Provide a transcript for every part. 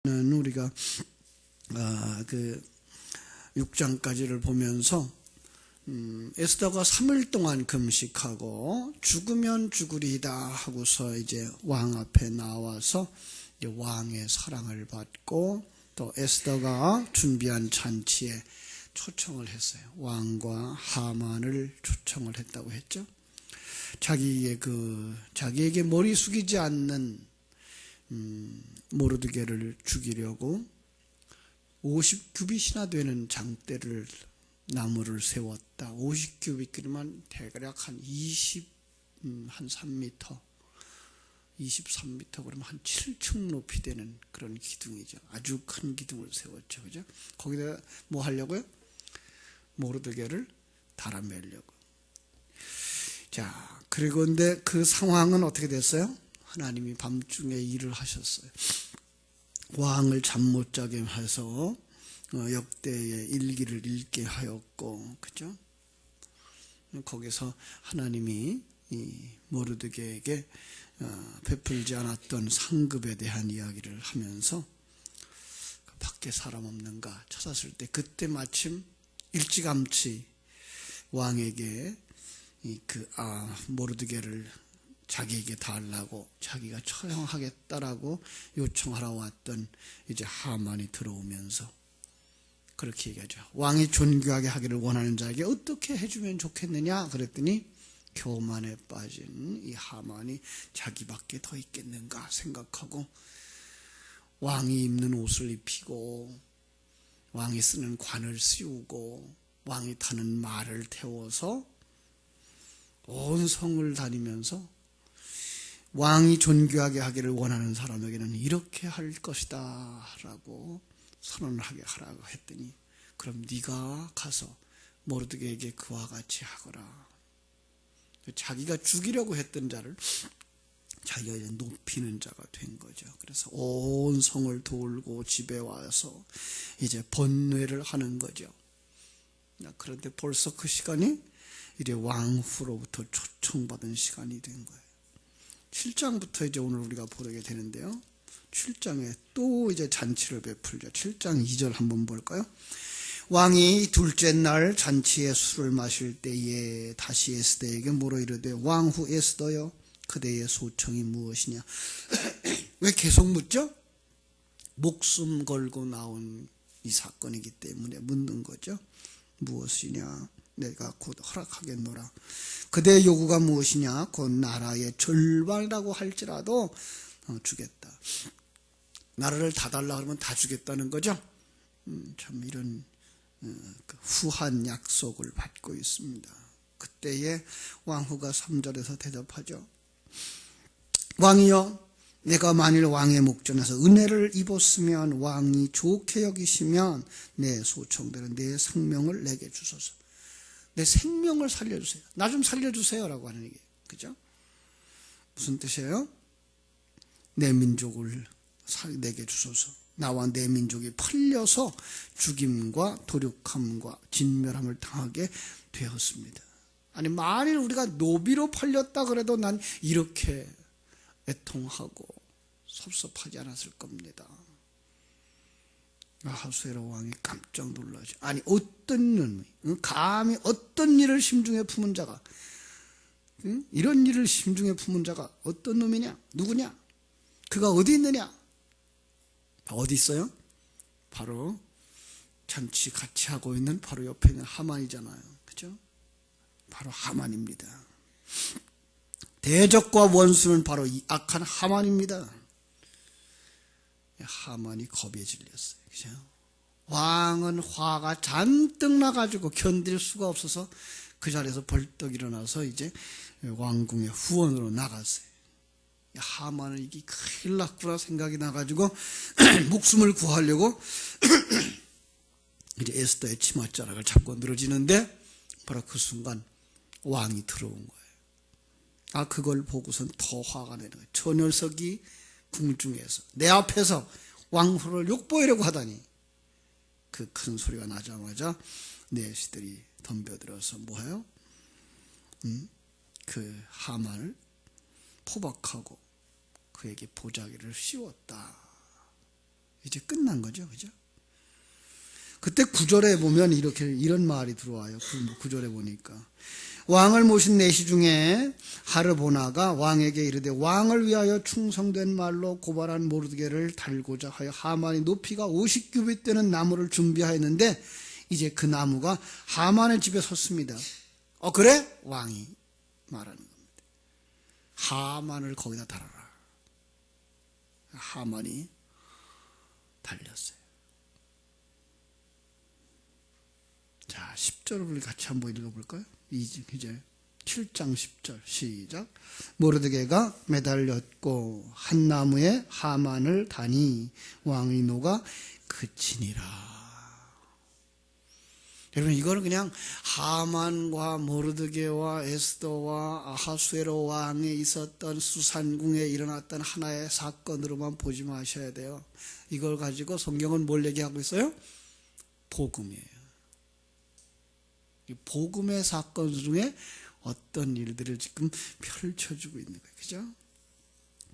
우리가 그 6장까지를 보면서 에스더가 3일 동안 금식하고 죽으면 죽으리이다 하고서 이제 왕 앞에 나와서 이제 왕의 사랑을 받고 또 에스더가 준비한 잔치에 초청을 했어요. 왕과 하만을 초청을 했다고 했죠. 자기에게 머리 숙이지 않는 모르드게를 죽이려고 50규빗이나 되는 장대를 나무를 세웠다. 50규빗이면 대략 한 3m, 23m 그러면 한 7층 높이 되는 그런 기둥이죠. 아주 큰 기둥을 세웠죠. 그죠? 거기다 뭐 하려고요? 모르드게를 달아매려고. 자, 그리고 근데 그 상황은 어떻게 됐어요? 하나님이 밤중에 일을 하셨어요. 왕을 잠 못 자게 해서 역대의 일기를 읽게 하였고, 그죠? 거기서 하나님이 이 모르드게에게 베풀지 않았던 상급에 대한 이야기를 하면서 밖에 사람 없는가 찾았을 때 그때 마침 일찌감치 왕에게 모르드게를 자기에게 달라고 자기가 처형하겠다라고 요청하러 왔던 이제 하만이 들어오면서 그렇게 얘기하죠. 왕이 존귀하게 하기를 원하는 자에게 어떻게 해주면 좋겠느냐 그랬더니 교만에 빠진 이 하만이 자기밖에 더 있겠는가 생각하고 왕이 입는 옷을 입히고 왕이 쓰는 관을 씌우고 왕이 타는 말을 태워서 온 성을 다니면서 왕이 존귀하게 하기를 원하는 사람에게는 이렇게 할 것이다 라고 선언하게 하라고 했더니 그럼 네가 가서 모르드게에게 그와 같이 하거라. 자기가 죽이려고 했던 자를 자기가 이제 높이는 자가 된 거죠. 그래서 온 성을 돌고 집에 와서 이제 번뇌를 하는 거죠. 그런데 벌써 그 시간이 이제 왕후로부터 초청받은 시간이 된 거예요. 7장부터 이제 오늘 우리가 보게 되는데요. 7장에 또 이제 잔치를 베풀죠. 7장 2절 한번 볼까요? 왕이 둘째 날 잔치에 술을 마실 때에 다시 에스더에게 물어 이르되 왕후 에스더여 그대의 소청이 무엇이냐? 왜 계속 묻죠? 목숨 걸고 나온 이 사건이기 때문에 묻는 거죠. 무엇이냐? 내가 곧 허락하겠노라. 그대의 요구가 무엇이냐? 곧 나라의 절반이라고 할지라도 주겠다. 나라를 다 달라 그러면 다 주겠다는 거죠. 참 이런 후한 약속을 받고 있습니다. 그때에 왕후가 3절에서 대답하죠. 왕이여, 내가 만일 왕의 목전에서 은혜를 입었으면 왕이 좋게 여기시면 내 소청대로 내 생명을 내게 주소서. 내 생명을 살려주세요. 나 좀 살려주세요 라고 하는 얘기예요. 그죠? 무슨 뜻이에요? 내 민족을 내게 주소서. 나와 내 민족이 팔려서 죽임과 도륙함과 진멸함을 당하게 되었습니다. 아니 만일 우리가 노비로 팔렸다 그래도 난 이렇게 애통하고 섭섭하지 않았을 겁니다. 아하수에로 왕이 깜짝 놀라죠. 아니 어떤 놈이 감히 어떤 일을 심중에 품은 자가 이런 일을 심중에 품은 자가 어떤 놈이냐? 누구냐? 그가 어디 있느냐? 어디 있어요? 바로 잔치 같이 하고 있는 바로 옆에 있는 하만이잖아요. 그죠? 바로 하만입니다. 대적과 원수는 바로 이 악한 하만입니다. 하만이 겁에 질렸어요. 그죠? 왕은 화가 잔뜩 나가지고 견딜 수가 없어서 그 자리에서 벌떡 일어나서 이제 왕궁의 후원으로 나갔어요. 하만은 이게 큰일 났구나 생각이 나가지고 목숨을 구하려고 이제 에스더의 치맛자락을 잡고 늘어지는데 바로 그 순간 왕이 들어온 거예요. 그걸 보고선 더 화가 나는 거예요. 저 녀석이 궁중에서 내 앞에서 왕후를 욕보이려고 하다니. 그 큰 소리가 나자마자 내시들이 덤벼들어서 뭐해요? 그 하만을 포박하고 그에게 보자기를 씌웠다. 이제 끝난 거죠. 그죠? 그때 9절에 보면 이런 말이 들어와요. 9절에 보니까. 왕을 모신 내시 중에 하르보나가 왕에게 이르되 왕을 위하여 충성된 말로 고발한 모르드게를 달고자 하여 하만이 높이가 50규빗 되는 나무를 준비하였는데 이제 그 나무가 하만의 집에 섰습니다. 그래? 왕이 말하는 겁니다. 하만을 거기다 달아라. 하만이 달렸어요. 자, 10절을 우리 같이 한번 읽어볼까요? 이제 7장 10절 시작. 모르드게가 매달렸고 한 나무에 하만을 다니 왕의 노가 그치니라. 여러분, 이거는 그냥 하만과 모르드게와 에스더와 아하수에로 왕에 있었던 수산궁에 일어났던 하나의 사건으로만 보지 마셔야 돼요. 이걸 가지고 성경은 뭘 얘기하고 있어요? 복음이에요. 이 복음의 사건 중에 어떤 일들을 지금 펼쳐주고 있는 거예요. 그죠?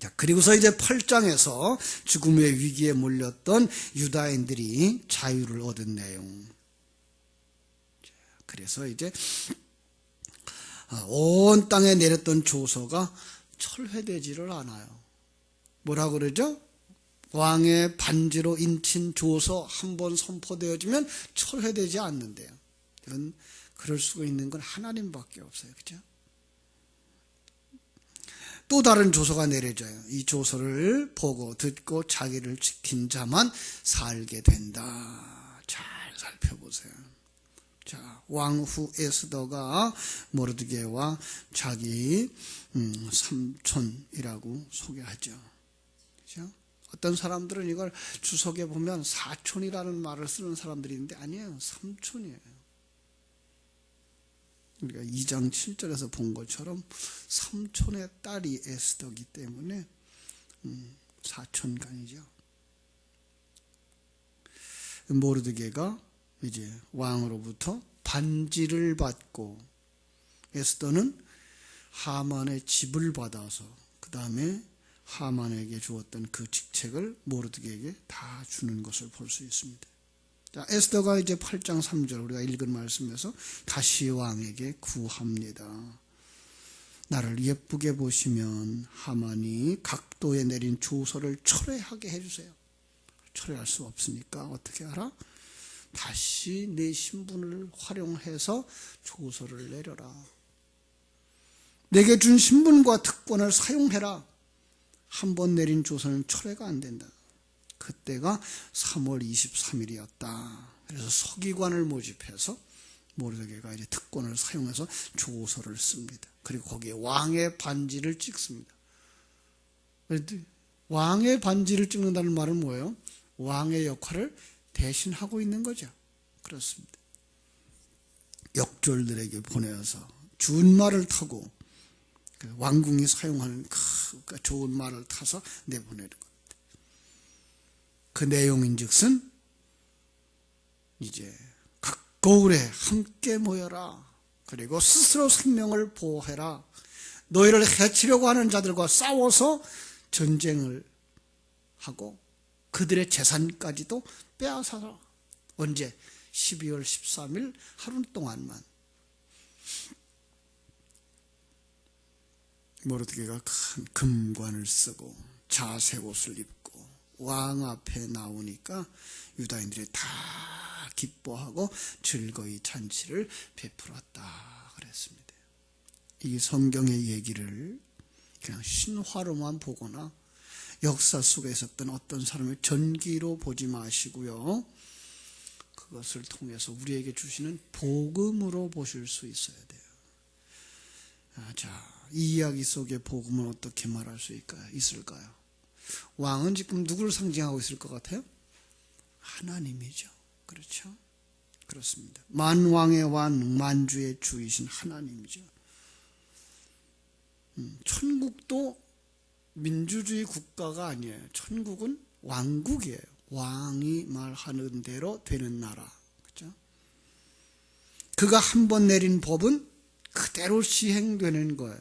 자, 그리고서 이제 8장에서 죽음의 위기에 몰렸던 유다인들이 자유를 얻은 내용. 그래서 이제 온 땅에 내렸던 조서가 철회되지를 않아요. 뭐라 그러죠? 왕의 반지로 인친 조서 한번 선포되어지면 철회되지 않는데요. 이건 그럴 수가 있는 건 하나님밖에 없어요. 그죠? 또 다른 조서가 내려져요. 이 조서를 보고 듣고 자기를 지킨 자만 살게 된다. 잘 살펴보세요. 자, 왕후 에스더가 모르드게와 자기 삼촌이라고 소개하죠. 그죠? 어떤 사람들은 이걸 주석에 보면 사촌이라는 말을 쓰는 사람들이 있는데 아니에요. 삼촌이에요. 우리가 2장 7절에서 본 것처럼 삼촌의 딸이 에스더이기 때문에 사촌간이죠. 모르드게가 이제 왕으로부터 반지를 받고 에스더는 하만의 집을 받아서 그 다음에 하만에게 주었던 그 직책을 모르드게에게 다 주는 것을 볼 수 있습니다. 자, 에스더가 이제 8장 3절 우리가 읽은 말씀에서 다시 왕에게 구합니다. 나를 예쁘게 보시면 하만이 각도에 내린 조서를 철회하게 해주세요. 철회할 수 없으니까 어떻게 하라? 다시 내 신분을 활용해서 조서를 내려라. 내게 준 신분과 특권을 사용해라. 한 번 내린 조서는 철회가 안 된다. 그때가 3월 23일이었다. 그래서 서기관을 모집해서 모르드게가 이제 특권을 사용해서 조서를 씁니다. 그리고 거기에 왕의 반지를 찍습니다. 왕의 반지를 찍는다는 말은 뭐예요? 왕의 역할을 대신하고 있는 거죠. 그렇습니다. 역졸들에게 보내어서 준 말을 타고 왕궁이 사용하는 그 좋은 말을 타서 내보내는 겁니다. 그 내용인즉슨 이제 각 거울에 함께 모여라. 그리고 스스로 생명을 보호해라. 너희를 해치려고 하는 자들과 싸워서 전쟁을 하고 그들의 재산까지도 빼앗아라. 언제? 12월 13일 하루 동안만. 모르드게가 큰 금관을 쓰고 자색 옷을 입고 왕 앞에 나오니까 유다인들이 다 기뻐하고 즐거이 잔치를 베풀었다 그랬습니다. 이 성경의 얘기를 그냥 신화로만 보거나 역사 속에 있었던 어떤 사람의 전기로 보지 마시고요. 그것을 통해서 우리에게 주시는 복음으로 보실 수 있어야 돼요. 자, 이 이야기 속의 복음은 어떻게 말할 수 있을까요? 왕은 지금 누구를 상징하고 있을 것 같아요? 하나님이죠. 그렇죠? 그렇습니다. 만왕의 왕, 만주의 주이신 하나님이죠. 천국도 민주주의 국가가 아니에요. 천국은 왕국이에요. 왕이 말하는 대로 되는 나라. 그렇죠? 그가 한 번 내린 법은 그대로 시행되는 거예요.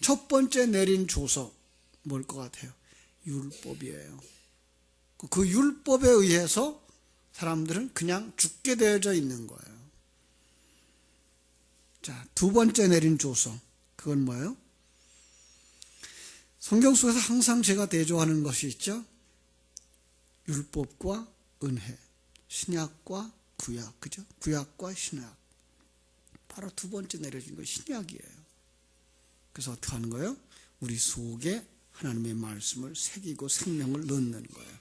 첫 번째 내린 조서 뭘 것 같아요? 율법이에요. 그 율법에 의해서 사람들은 그냥 죽게 되어져 있는 거예요. 자, 두 번째 내린 조서. 그건 뭐예요? 성경 속에서 항상 제가 대조하는 것이 있죠. 율법과 은혜, 신약과 구약, 그죠? 구약과 신약. 바로 두 번째 내려진 거 신약이에요. 그래서 어떻게 하는 거예요? 우리 속에 하나님의 말씀을 새기고 생명을 넣는 거예요.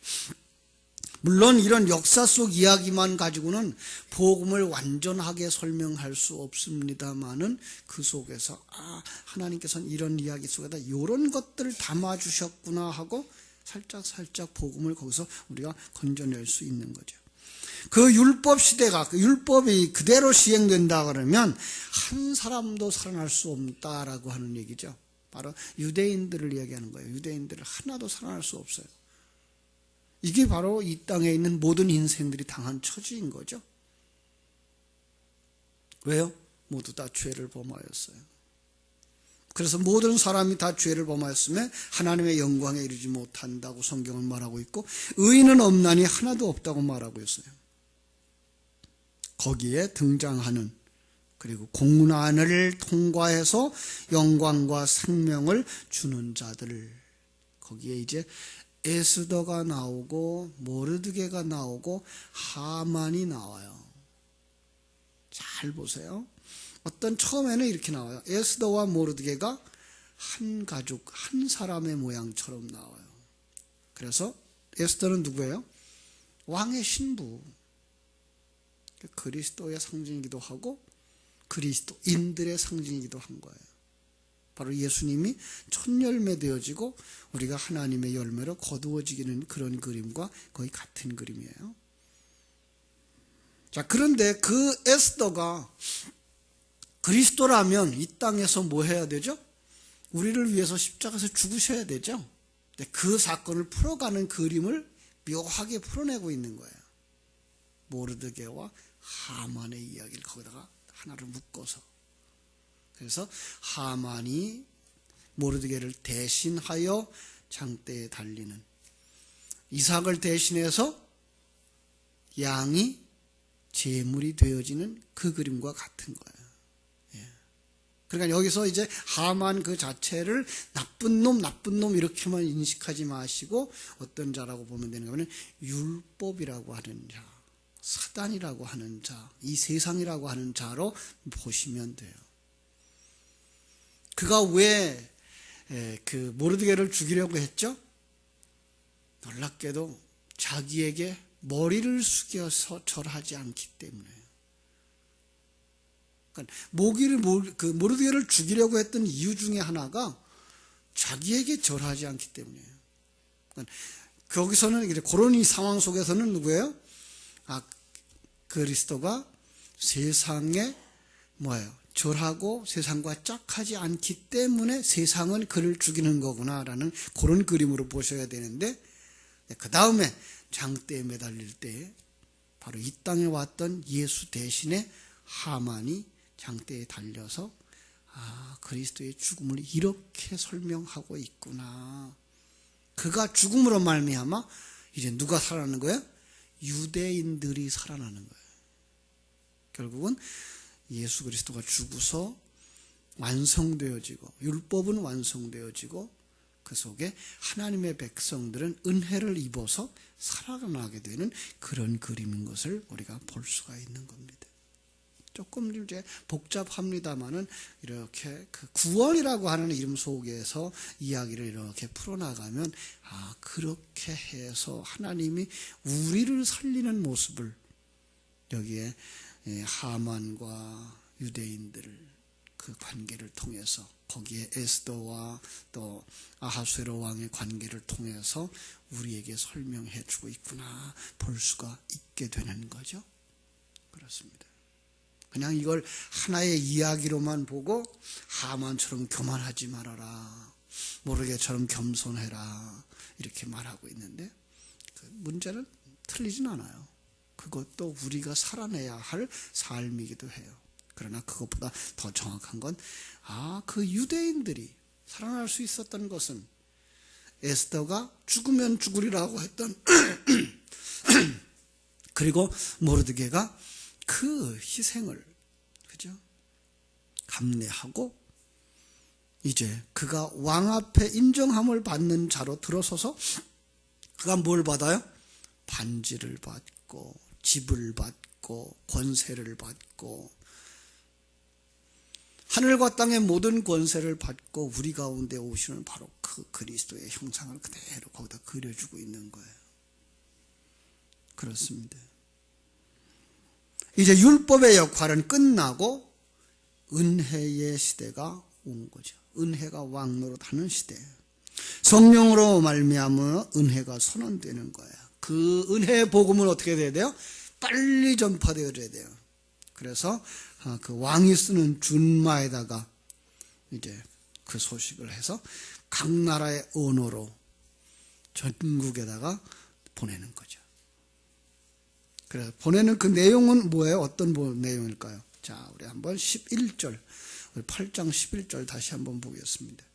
물론 이런 역사 속 이야기만 가지고는 복음을 완전하게 설명할 수 없습니다만은 그 속에서 하나님께서는 이런 이야기 속에다 이런 것들을 담아주셨구나 하고 살짝 복음을 거기서 우리가 건져낼 수 있는 거죠. 그 율법 시대가, 그 율법이 그대로 시행된다 그러면 한 사람도 살아날 수 없다라고 하는 얘기죠. 바로 유대인들을 이야기하는 거예요. 유대인들을 하나도 살아날 수 없어요. 이게 바로 이 땅에 있는 모든 인생들이 당한 처지인 거죠. 왜요? 모두 다 죄를 범하였어요. 그래서 모든 사람이 다 죄를 범하였으며 하나님의 영광에 이르지 못한다고 성경은 말하고 있고 의인은 없나니 하나도 없다고 말하고 있어요. 거기에 등장하는 그리고 공난을 통과해서 영광과 생명을 주는 자들, 거기에 이제 에스더가 나오고 모르드게가 나오고 하만이 나와요. 잘 보세요. 어떤 처음에는 이렇게 나와요. 에스더와 모르드게가 한 가족, 한 사람의 모양처럼 나와요. 그래서 에스더는 누구예요? 왕의 신부. 그리스도의 상징이기도 하고 그리스도인들의 상징이기도 한 거예요. 바로 예수님이 첫 열매 되어지고 우리가 하나님의 열매로 거두어지기는 그런 그림과 거의 같은 그림이에요. 자, 그런데 그 에스더가 그리스도라면 이 땅에서 뭐 해야 되죠? 우리를 위해서 십자가에서 죽으셔야 되죠. 그 사건을 풀어가는 그림을 묘하게 풀어내고 있는 거예요. 모르드게와 하만의 이야기를 거기다가 하나를 묶어서. 그래서 하만이 모르드게를 대신하여 장대에 달리는, 이삭을 대신해서 양이 제물이 되어지는 그 그림과 같은 거예요. 그러니까 여기서 이제 하만 그 자체를 나쁜 놈 이렇게만 인식하지 마시고 어떤 자라고 보면 되는 거는 율법이라고 하는 자, 사단이라고 하는 자, 이 세상이라고 하는 자로 보시면 돼요. 그가 왜 그 모르드게를 죽이려고 했죠? 놀랍게도 자기에게 머리를 숙여서 절하지 않기 때문에. 그러니까 모르드게를 죽이려고 했던 이유 중에 하나가 자기에게 절하지 않기 때문이에요. 그러니까 거기서는 그런 이 상황 속에서는 누구예요? 그리스도가 세상에 절하고 세상과 짝하지 않기 때문에 세상은 그를 죽이는 거구나라는 그런 그림으로 보셔야 되는데, 그 다음에 장대에 매달릴 때 바로 이 땅에 왔던 예수 대신에 하만이 장대에 달려서 그리스도의 죽음을 이렇게 설명하고 있구나. 그가 죽음으로 말미암아 이제 누가 살아나는 거예요? 유대인들이 살아나는 거예요. 결국은 예수 그리스도가 죽어서 완성되어지고 율법은 완성되어지고 그 속에 하나님의 백성들은 은혜를 입어서 살아나게 되는 그런 그림인 것을 우리가 볼 수가 있는 겁니다. 조금 이제 복잡합니다만은 이렇게 그 구원이라고 하는 이름 속에서 이야기를 이렇게 풀어나가면 그렇게 해서 하나님이 우리를 살리는 모습을 여기에 하만과 유대인들 그 관계를 통해서, 거기에 에스더와 또 아하수에로 왕의 관계를 통해서 우리에게 설명해 주고 있구나 볼 수가 있게 되는 거죠. 그렇습니다. 그냥 이걸 하나의 이야기로만 보고 하만처럼 교만하지 말아라, 모르게처럼 겸손해라 이렇게 말하고 있는데 그 문제는 틀리진 않아요. 그것도 우리가 살아내야 할 삶이기도 해요. 그러나 그것보다 더 정확한 건 그 유대인들이 살아날 수 있었던 것은 에스더가 죽으면 죽으리라고 했던 그리고 모르드게가 그 희생을, 그죠? 감내하고 이제 그가 왕 앞에 인정함을 받는 자로 들어서서 그가 뭘 받아요? 반지를 받고 집을 받고 권세를 받고 하늘과 땅의 모든 권세를 받고 우리 가운데 오시는 바로 그 그리스도의 형상을 그대로 거기다 그려주고 있는 거예요. 그렇습니다. 이제 율법의 역할은 끝나고 은혜의 시대가 온 거죠. 은혜가 왕노릇하는 시대. 성령으로 말미암아 은혜가 선언되는 거예요. 그 은혜의 복음은 어떻게 돼야 돼요? 빨리 전파되어야 돼요. 그래서 그 왕이 쓰는 준마에다가 이제 그 소식을 해서 각 나라의 언어로 전국에다가 보내는 거죠. 그래서 보내는 그 내용은 뭐예요? 어떤 내용일까요? 자, 우리 한번 11절, 우리 8장 11절 다시 한번 보겠습니다.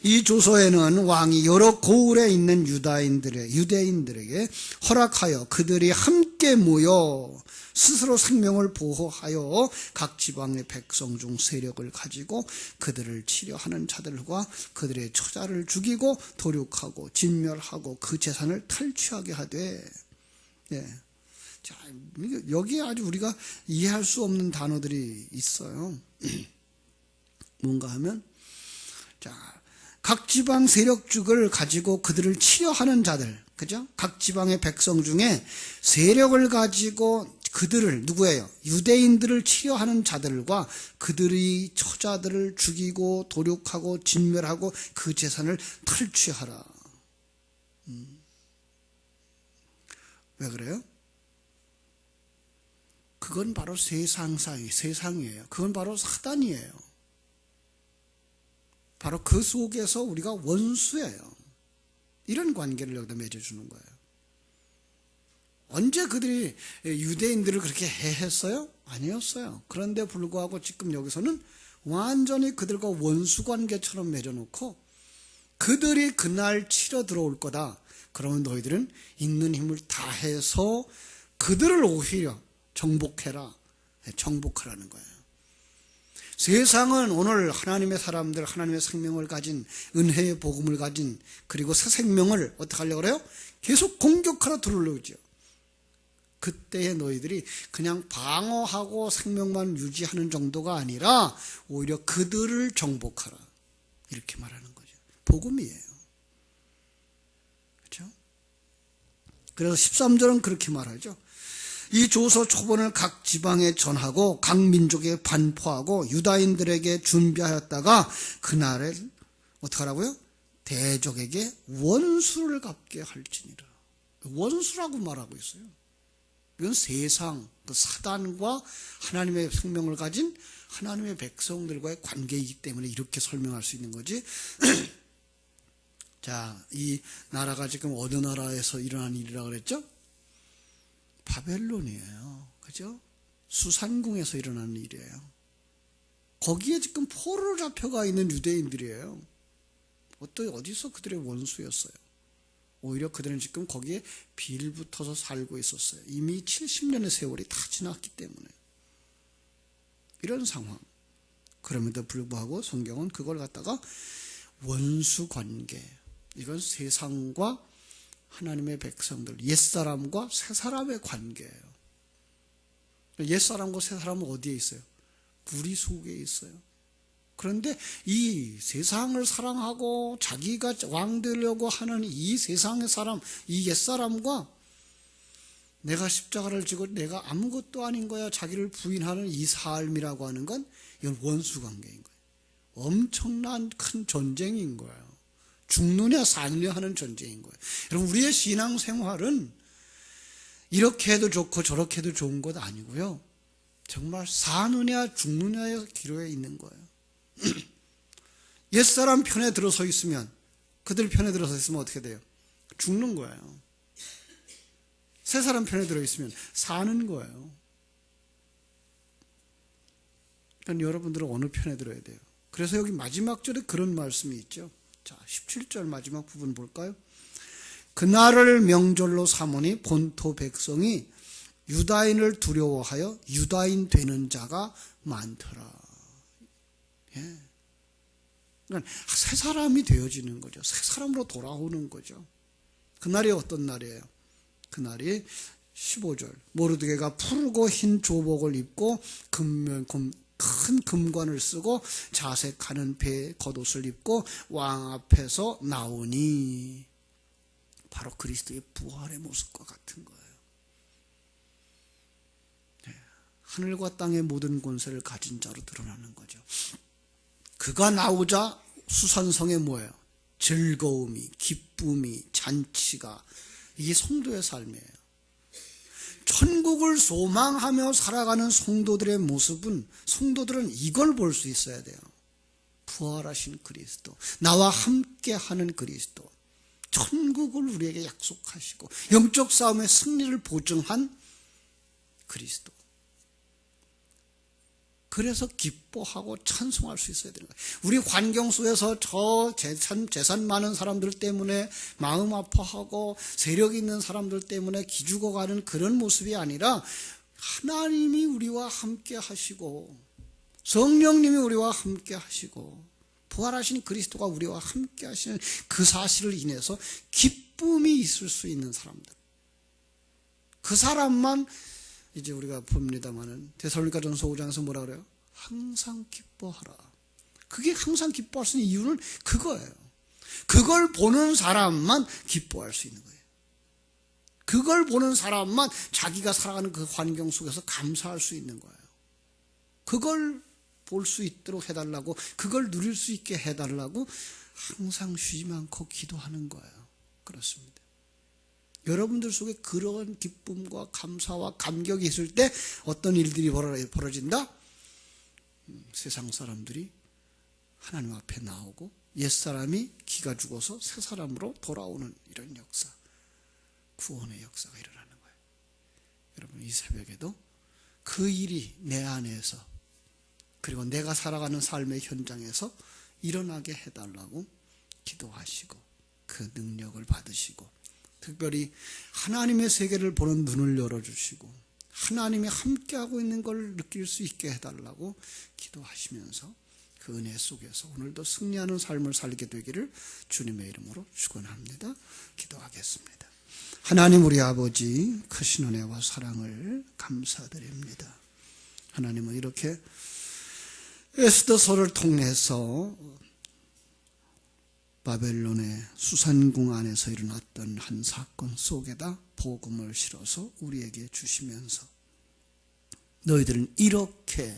이 조서에는 왕이 여러 고을에 있는 유대인들에게 허락하여 그들이 함께 모여 스스로 생명을 보호하여 각 지방의 백성 중 세력을 가지고 그들을 치려하는 자들과 그들의 처자를 죽이고 도륙하고 진멸하고 그 재산을 탈취하게 하되, 예. 자, 여기에 아주 우리가 이해할 수 없는 단어들이 있어요. 뭔가 하면, 자, 각 지방 세력주를 가지고 그들을 치려하는 자들, 그죠? 각 지방의 백성 중에 세력을 가지고 그들을, 누구예요? 유대인들을 치려하는 자들과 그들의 처자들을 죽이고 도륙하고 진멸하고 그 재산을 탈취하라. 왜 그래요? 그건 바로 세상이에요. 그건 바로 사단이에요. 바로 그 속에서 우리가 원수예요. 이런 관계를 여기다 맺어주는 거예요. 언제 그들이 유대인들을 그렇게 해했어요? 아니었어요. 그런데 불구하고 지금 여기서는 완전히 그들과 원수 관계처럼 맺어놓고 그들이 그날 치러 들어올 거다. 그러면 너희들은 있는 힘을 다해서 그들을 오히려 정복하라는 거예요. 세상은 오늘 하나님의 사람들, 하나님의 생명을 가진, 은혜의 복음을 가진, 그리고 새 생명을 어떻게 하려고 그래요? 계속 공격하러 들어오죠. 그때에 너희들이 그냥 방어하고 생명만 유지하는 정도가 아니라 오히려 그들을 정복하라. 이렇게 말하는 거죠. 복음이에요. 그렇죠? 그래서 13절은 그렇게 말하죠. 이 조서 초본을 각 지방에 전하고 각 민족에 반포하고 유다인들에게 준비하였다가 그날에 어떻게 하라고요? 대적에게 원수를 갚게 할지니라. 원수라고 말하고 있어요. 이건 세상, 그 사단과 하나님의 생명을 가진 하나님의 백성들과의 관계이기 때문에 이렇게 설명할 수 있는 거지. 자, 이 나라가 지금 어느 나라에서 일어난 일이라고 그랬죠? 바벨론이에요. 그죠? 수산궁에서 일어나는 일이에요. 거기에 지금 포로로 잡혀가 있는 유대인들이에요. 어디서 그들의 원수였어요. 오히려 그들은 지금 거기에 빌붙어서 살고 있었어요. 이미 70년의 세월이 다 지났기 때문에. 이런 상황. 그럼에도 불구하고 성경은 그걸 갖다가 원수 관계, 이건 세상과 하나님의 백성들, 옛사람과 새사람의 관계예요. 옛사람과 새사람은 어디에 있어요? 우리 속에 있어요. 그런데 이 세상을 사랑하고 자기가 왕 되려고 하는 이 세상의 사람, 이 옛사람과 내가 십자가를 지고 내가 아무것도 아닌 거야 자기를 부인하는 이 삶이라고 하는 건 이건 원수 관계인 거예요. 엄청난 큰 전쟁인 거예요. 죽느냐 사느냐 하는 전쟁인 거예요. 여러분, 우리의 신앙생활은 이렇게 해도 좋고 저렇게 해도 좋은 것 아니고요. 정말 사느냐 죽느냐의 기로에 있는 거예요. 옛사람 편에 들어서 있으면, 그들 편에 들어서 있으면 어떻게 돼요? 죽는 거예요. 새사람 편에 들어있으면 사는 거예요. 그러니까 여러분들은 어느 편에 들어야 돼요? 그래서 여기 마지막 절에 그런 말씀이 있죠. 자, 17절 마지막 부분 볼까요? 그날을 명절로 삼으니 본토 백성이 유다인을 두려워하여 유다인 되는 자가 많더라. 예. 그러니까 새 사람이 되어지는 거죠. 새 사람으로 돌아오는 거죠. 그날이 어떤 날이에요? 그날이 15절. 모르드게가 푸르고 흰 조복을 입고 큰 금관을 쓰고 자색하는 배 겉옷을 입고 왕 앞에서 나오니, 바로 그리스도의 부활의 모습과 같은 거예요. 네. 하늘과 땅의 모든 권세를 가진 자로 드러나는 거죠. 그가 나오자 수산성에 뭐예요? 즐거움이, 기쁨이, 잔치가, 이게 성도의 삶이에요. 천국을 소망하며 살아가는 성도들의 모습은, 성도들은 이걸 볼 수 있어야 돼요. 부활하신 그리스도, 나와 함께하는 그리스도, 천국을 우리에게 약속하시고 영적 싸움의 승리를 보증한 그리스도. 그래서 기뻐하고 찬송할 수 있어야 되는 거예요. 우리 환경 속에서 저 재산 많은 사람들 때문에 마음 아파하고 세력 있는 사람들 때문에 기죽어가는 그런 모습이 아니라, 하나님이 우리와 함께 하시고 성령님이 우리와 함께 하시고 부활하신 그리스도가 우리와 함께 하시는 그 사실을 인해서 기쁨이 있을 수 있는 사람들, 그 사람만 이제 우리가 봅니다마는 데살로니가전서 5장에서 뭐라 그래요? 항상 기뻐하라. 그게 항상 기뻐할 수 있는 이유는 그거예요. 그걸 보는 사람만 기뻐할 수 있는 거예요. 그걸 보는 사람만 자기가 살아가는 그 환경 속에서 감사할 수 있는 거예요. 그걸 볼 수 있도록 해달라고, 그걸 누릴 수 있게 해달라고 항상 쉬지 않고 기도하는 거예요. 그렇습니다. 여러분들 속에 그런 기쁨과 감사와 감격이 있을 때 어떤 일들이 벌어진다? 세상 사람들이 하나님 앞에 나오고 옛사람이 기가 죽어서 새 사람으로 돌아오는 이런 역사, 구원의 역사가 일어나는 거예요. 여러분, 이 새벽에도 그 일이 내 안에서, 그리고 내가 살아가는 삶의 현장에서 일어나게 해달라고 기도하시고 그 능력을 받으시고, 특별히 하나님의 세계를 보는 눈을 열어주시고 하나님이 함께하고 있는 걸 느낄 수 있게 해달라고 기도하시면서 그 은혜 속에서 오늘도 승리하는 삶을 살게 되기를 주님의 이름으로 축원합니다. 기도하겠습니다. 하나님, 우리 아버지, 크신 은혜와 사랑을 감사드립니다. 하나님은 이렇게 에스더서를 통해서 바벨론의 수산궁 안에서 일어났던 한 사건 속에다 복음을 실어서 우리에게 주시면서, 너희들은 이렇게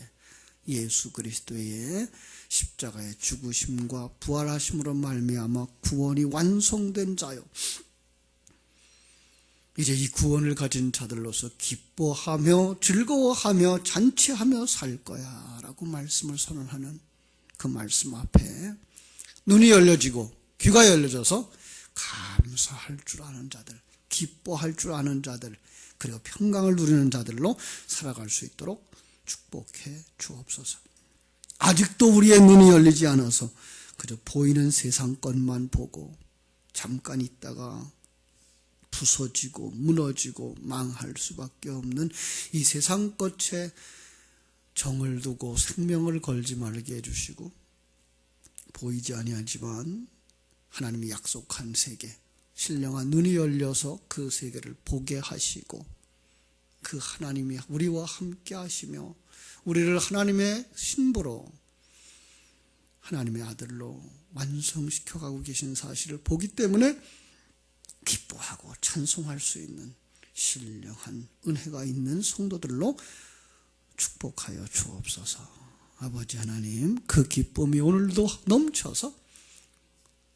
예수 그리스도의 십자가의 죽으심과 부활하심으로 말미암아 구원이 완성된 자요, 이제 이 구원을 가진 자들로서 기뻐하며 즐거워하며 잔치하며 살 거야 라고 말씀을 선언하는 그 말씀 앞에 눈이 열려지고 귀가 열려져서 감사할 줄 아는 자들, 기뻐할 줄 아는 자들, 그리고 평강을 누리는 자들로 살아갈 수 있도록 축복해 주옵소서. 아직도 우리의 눈이 열리지 않아서 그저 보이는 세상 것만 보고 잠깐 있다가 부서지고 무너지고 망할 수밖에 없는 이 세상 것에 정을 두고 생명을 걸지 말게 해주시고, 보이지 아니하지만 하나님이 약속한 세계, 신령한 눈이 열려서 그 세계를 보게 하시고, 그 하나님이 우리와 함께 하시며 우리를 하나님의 신부로, 하나님의 아들로 완성시켜가고 계신 사실을 보기 때문에 기뻐하고 찬송할 수 있는 신령한 은혜가 있는 성도들로 축복하여 주옵소서. 아버지 하나님, 그 기쁨이 오늘도 넘쳐서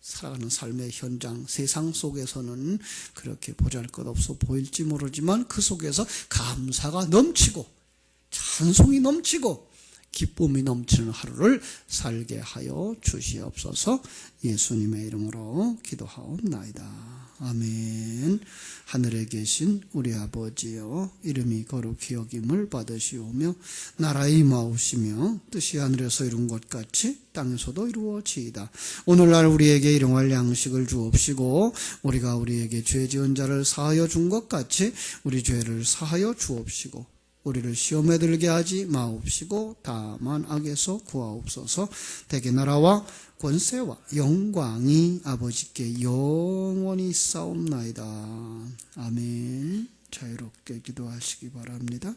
살아가는 삶의 현장, 세상 속에서는 그렇게 보잘것없어 보일지 모르지만 그 속에서 감사가 넘치고 찬송이 넘치고 기쁨이 넘치는 하루를 살게 하여 주시옵소서. 예수님의 이름으로 기도하옵나이다. 아멘. 하늘에 계신 우리 아버지여, 이름이 거룩히 여김을 받으시오며 나라의 임하옵시며 뜻이 하늘에서 이룬 것 같이 땅에서도 이루어지이다. 오늘날 우리에게 일용할 양식을 주옵시고 우리가 우리에게 죄 지은 자를 사하여 준 것 같이 우리 죄를 사하여 주옵시고 우리를 시험에 들게 하지 마옵시고 다만 악에서 구하옵소서. 대개 나라와 권세와 영광이 아버지께 영원히 싸움나이다. 아멘. 자유롭게 기도하시기 바랍니다.